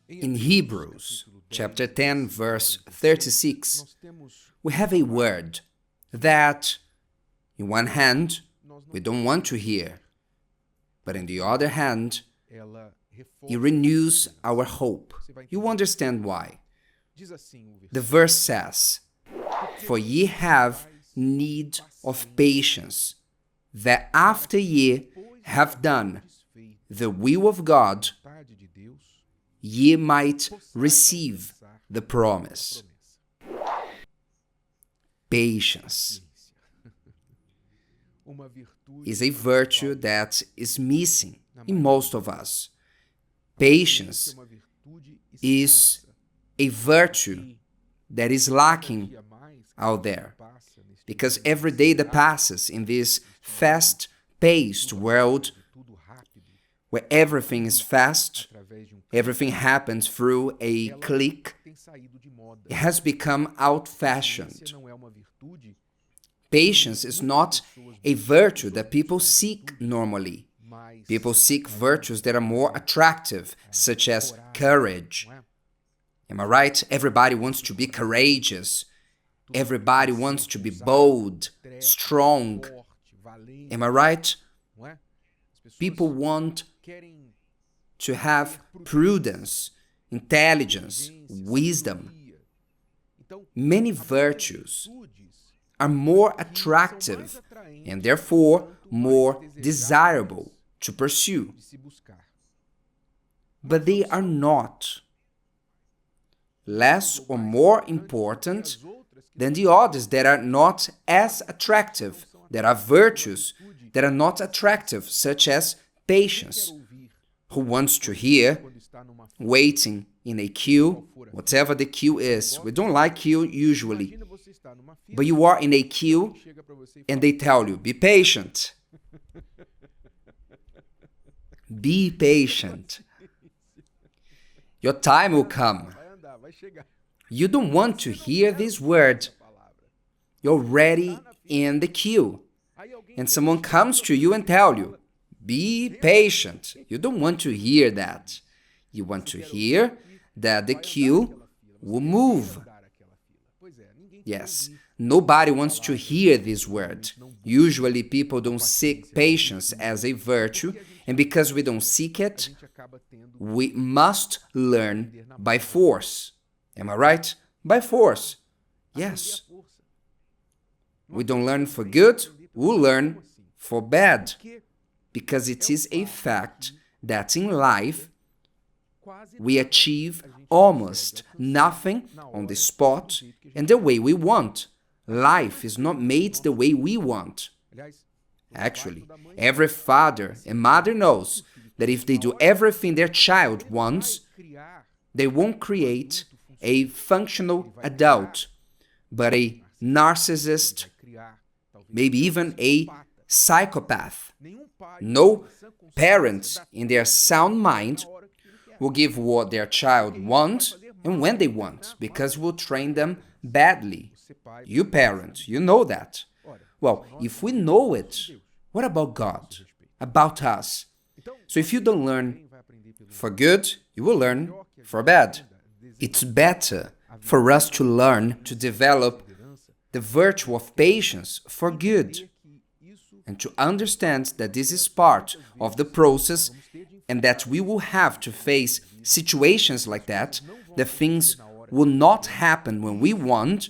In Hebrews chapter 10, verse 36, we have a word that, in one hand, we don't want to hear, but in the other hand, it renews our hope. You understand why. The verse says, "For ye have need of patience, that after ye have done the will of God, ye might receive the promise." Patience is a virtue that is missing in most of us. Patience is a virtue that is lacking out there, because every day that passes in this fast-paced world where everything is fast, everything happens through a click, it has become out-fashioned. Patience is not a virtue that people seek normally. People seek virtues that are more attractive, such as courage. Am I right? Everybody wants to be courageous. Everybody wants to be bold, strong. Am I right? People want to have prudence, intelligence, wisdom. Many virtues are more attractive and therefore more desirable to pursue. But they are not less or more important than the others that are not as attractive. There are virtues that are not attractive, such as patience. Who wants to hear, waiting in a queue, whatever the queue is? We don't like queue usually, but you are in a queue and they tell you, be patient. Be patient. Your time will come. You don't want to hear this word. You're already in the queue. And someone comes to you and tells you, be patient. You don't want to hear that. You want to hear that the queue will move. Yes, nobody wants to hear this word. Usually people don't seek patience as a virtue, and because we don't seek it, we must learn by force. Am I right? By force. Yes. We don't learn for good, we'll learn for bad. Because it is a fact that in life, we achieve almost nothing on the spot and the way we want. Life is not made the way we want. Actually, every father and mother knows that if they do everything their child wants, they won't create a functional adult, but a narcissist, maybe even a psychopath. No parent in their sound mind will give what their child wants and when they want, because it will train them badly. You parent, you know that. Well, if we know it, what about God? About us? So if you don't learn for good, you will learn for bad. It's better for us to learn to develop the virtue of patience for good, and to understand that this is part of the process and that we will have to face situations like that, that things will not happen when we want,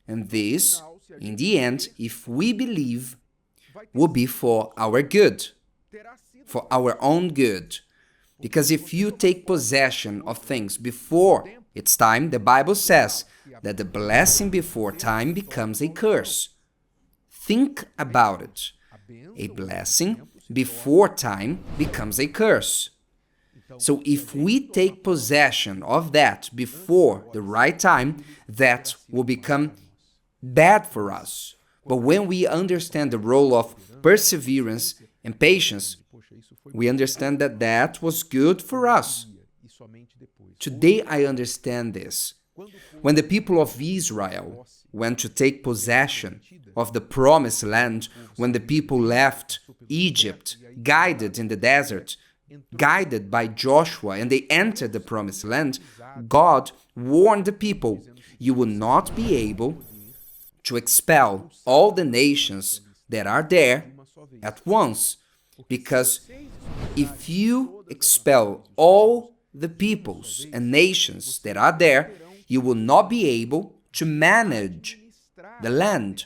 and this, in the end, if we believe, will be for our good, for our own good. Because if you take possession of things before it's time, the Bible says that the blessing before time becomes a curse. Think about it. A blessing before time becomes a curse. So if we take possession of that before the right time, that will become bad for us. But when we understand the role of perseverance and patience, we understand that that was good for us. Today I understand this. When the people of Israel went to take possession of the promised land, when the people left Egypt, guided in the desert, guided by Joshua, and they entered the promised land, God warned the people, you will not be able to expel all the nations that are there at once, because if you expel all the peoples and nations that are there, you will not be able to manage the land.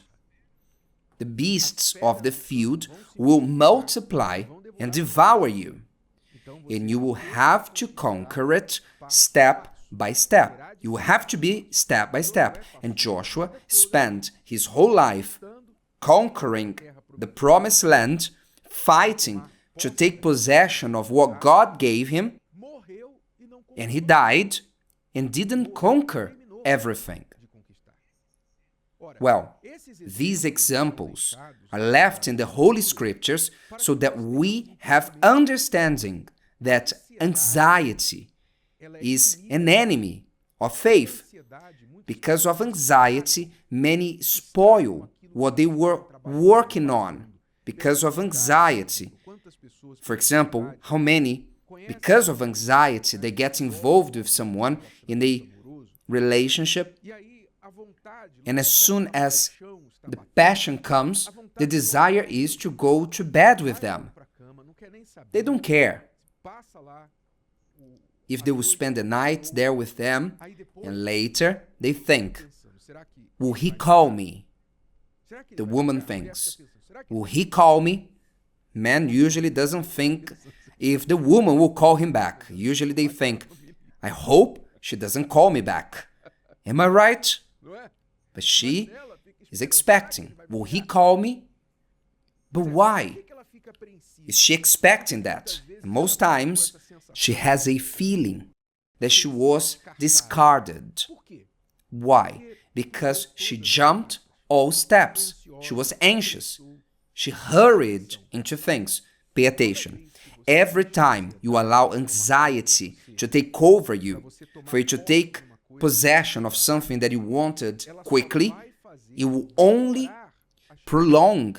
The beasts of the field will multiply and devour you, and you will have to conquer it step by step. You will have to be step by step. And Joshua spent his whole life conquering the promised land, fighting to take possession of what God gave him, and he died and didn't conquer everything. Well, these examples are left in the Holy Scriptures so that we have understanding that anxiety is an enemy of faith. Because of anxiety, many spoil what they were working on. Because of anxiety. For example, how many, because of anxiety, they get involved with someone in a relationship, and as soon as the passion comes, the desire is to go to bed with them. They don't care if they will spend the night there with them, and later they think, will he call me? The woman thinks, will he call me? Man usually doesn't think if the woman will call him back. Usually they think, I hope she doesn't call me back. Am I right? But she is expecting, will he call me? But why is she expecting that? And most times, she has a feeling that she was discarded. Why? Because she jumped all steps. She was anxious. She hurried into things. Pay attention. Every time you allow anxiety to take over you, for you to take possession of something that you wanted quickly, it will only prolong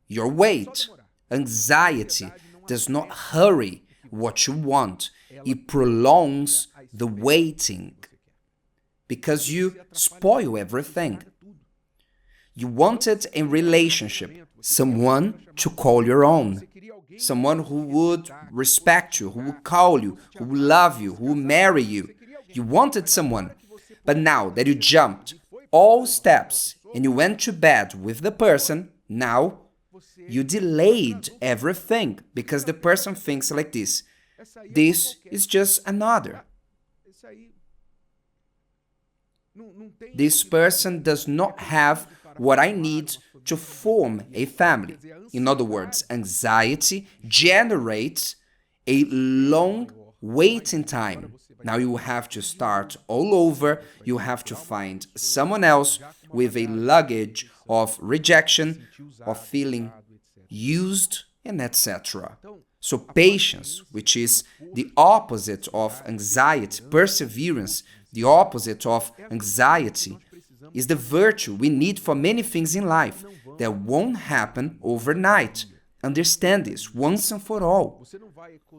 your wait. Anxiety does not hurry what you want. It prolongs the waiting because you spoil everything. You wanted a relationship, someone to call your own, someone who would respect you, who would call you, who would love you, who would marry you. You wanted someone, but now that you jumped all steps and you went to bed with the person, now you delayed everything because the person thinks like this. This is just another. This person does not have what I need to form a family. In other words, anxiety generates a long waiting time. Now you have to start all over. You have to find someone else with a luggage of rejection, of feeling used, and etc. So patience, which is the opposite of anxiety, perseverance, the opposite of anxiety, is the virtue we need for many things in life that won't happen overnight. Understand this once and for all.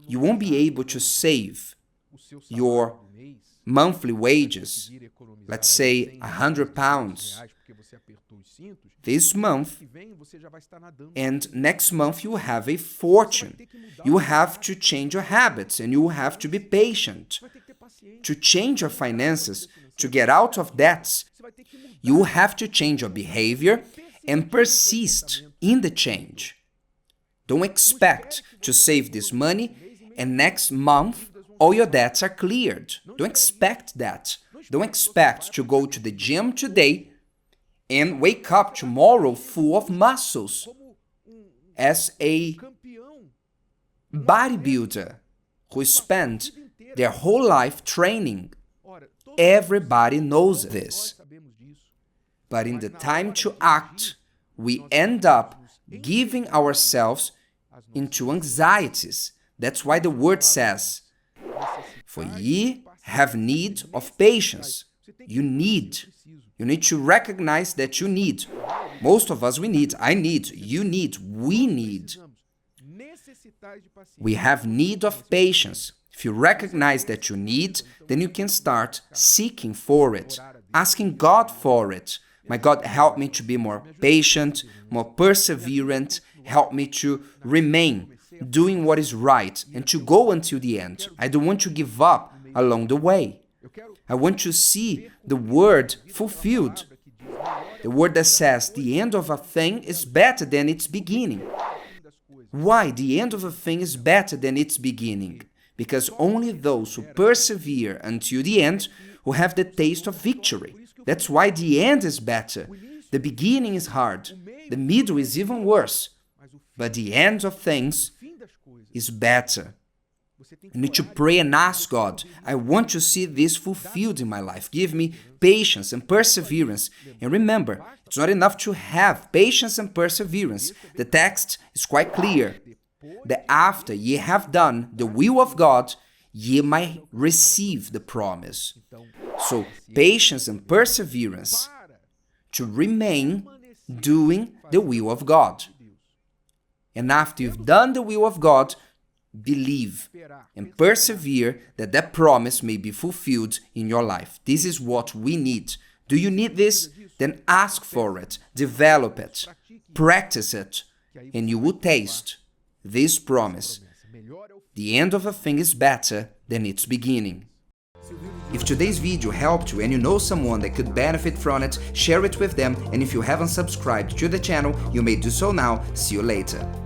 You won't be able to save your monthly wages, let's say £100 this month, and next month you have a fortune. You have to change your habits and you have to be patient. To change your finances, to get out of debts, you have to change your behavior and persist in the change. Don't expect to save this money and next month all your debts are cleared. Don't expect that. Don't expect to go to the gym today and wake up tomorrow full of muscles as a bodybuilder who spent their whole life training. Everybody knows this. But in the time to act, we end up giving ourselves into anxieties. That's why the word says, for ye have need of patience. You need to recognize that you need. Most of us, we need. I need. You need. We need. We have need of patience. If you recognize that you need, then you can start seeking for it, asking God for it. My God, help me to be more patient, more perseverant, help me to remain doing what is right and to go until the end. I don't want to give up along the way. I want to see the word fulfilled. The word that says the end of a thing is better than its beginning. Why the end of a thing is better than its beginning? Because only those who persevere until the end will have the taste of victory. That's why the end is better. The beginning is hard. The middle is even worse. But the end of things is better. You need to pray and ask God, I want to see this fulfilled in my life. Give me patience and perseverance. And remember, it's not enough to have patience and perseverance. The text is quite clear. That after ye have done the will of God, ye might receive the promise. So, patience and perseverance to remain doing the will of God. And after you've done the will of God, believe and persevere that that promise may be fulfilled in your life. This is what we need. Do you need this? Then ask for it, develop it, practice it, and you will taste this promise. The end of a thing is better than its beginning. If today's video helped you and you know someone that could benefit from it, share it with them, and if you haven't subscribed to the channel, you may do so now. See you later.